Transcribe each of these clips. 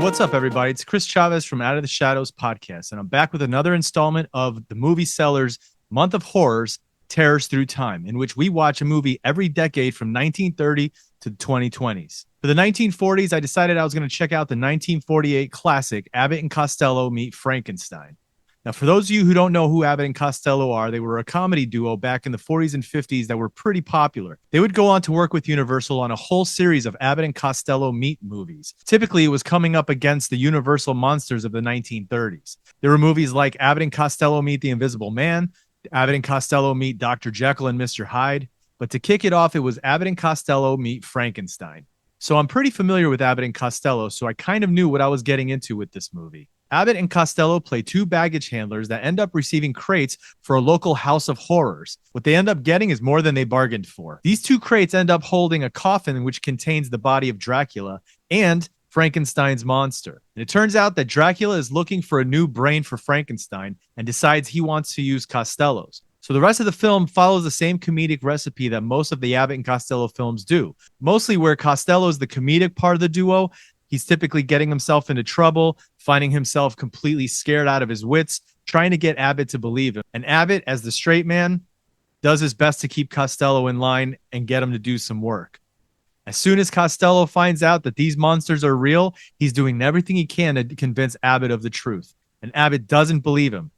What's up, everybody? It's Chris Chavez from Out of the Shadows podcast, and I'm back with another installment of the Movie Sellers Month of Horrors, Terrors Through Time, in which we watch a movie every decade from 1930 to the 2020s. For the 1940s, I decided I was going to check out the 1948 classic Abbott and Costello Meet Frankenstein. Now, for those of you who don't know who Abbott and Costello are, they were a comedy duo back in the 40s and 50s that were pretty popular. They would go on to work with Universal on a whole series of Abbott and Costello Meet movies. Typically, it was coming up against the Universal monsters of the 1930s. There were movies like Abbott and Costello Meet the Invisible Man, Abbott and Costello Meet Dr. Jekyll and Mr. Hyde. But to kick it off, it was Abbott and Costello Meet Frankenstein. So I'm pretty familiar with Abbott and Costello, so I kind of knew what I was getting into with this movie. Abbott and Costello play two baggage handlers that end up receiving crates for a local house of horrors. What they end up getting is more than they bargained for. These two crates end up holding a coffin which contains the body of Dracula and Frankenstein's monster. And it turns out that Dracula is looking for a new brain for Frankenstein and decides he wants to use Costello's. So the rest of the film follows the same comedic recipe that most of the Abbott and Costello films do. Mostly where Costello is the comedic part of the duo, he's typically getting himself into trouble, finding himself completely scared out of his wits, trying to get Abbott to believe him. And Abbott, as the straight man, does his best to keep Costello in line and get him to do some work. As soon as Costello finds out that these monsters are real, he's doing everything he can to convince Abbott of the truth. And Abbott doesn't believe him,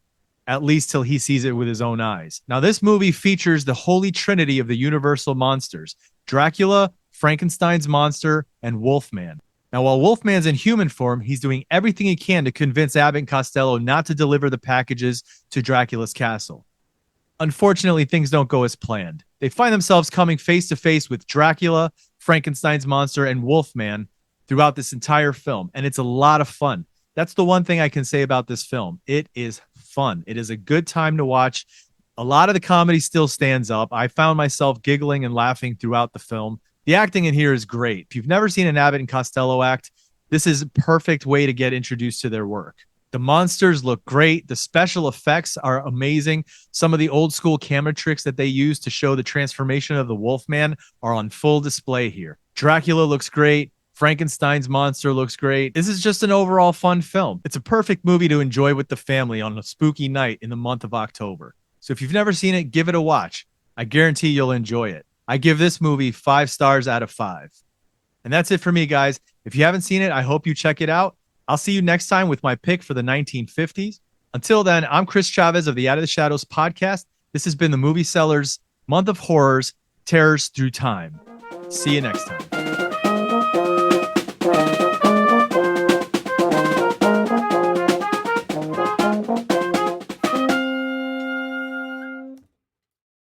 at least till he sees it with his own eyes. Now, this movie features the holy trinity of the Universal monsters: Dracula, Frankenstein's monster, and Wolfman. Now, while Wolfman's in human form, he's doing everything he can to convince Abbott and Costello not to deliver the packages to Dracula's castle. Unfortunately, things don't go as planned. They find themselves coming face to face with Dracula, Frankenstein's monster, and Wolfman throughout this entire film, and it's a lot of fun. That's the one thing I can say about this film. It is fun. It is a good time to watch. A lot of the comedy still stands up. I found myself giggling and laughing throughout the film. The acting in here is great. If you've never seen an Abbott and Costello act, this is a perfect way to get introduced to their work. The monsters look great. The special effects are amazing. Some of the old school camera tricks that they use to show the transformation of the Wolfman are on full display here. Dracula looks great. Frankenstein's monster looks great. This is just an overall fun film. It's a perfect movie to enjoy with the family on a spooky night in the month of October. So if you've never seen it, give it a watch. I guarantee you'll enjoy it. I give this movie 5 stars out of 5. And that's it for me, guys. If you haven't seen it, I hope you check it out. I'll see you next time with my pick for the 1950s. Until then, I'm Chris Chavez of the Out of the Shadows podcast. This has been the Movie Sellers Month of Horrors, Terrors Through Time. See you next time.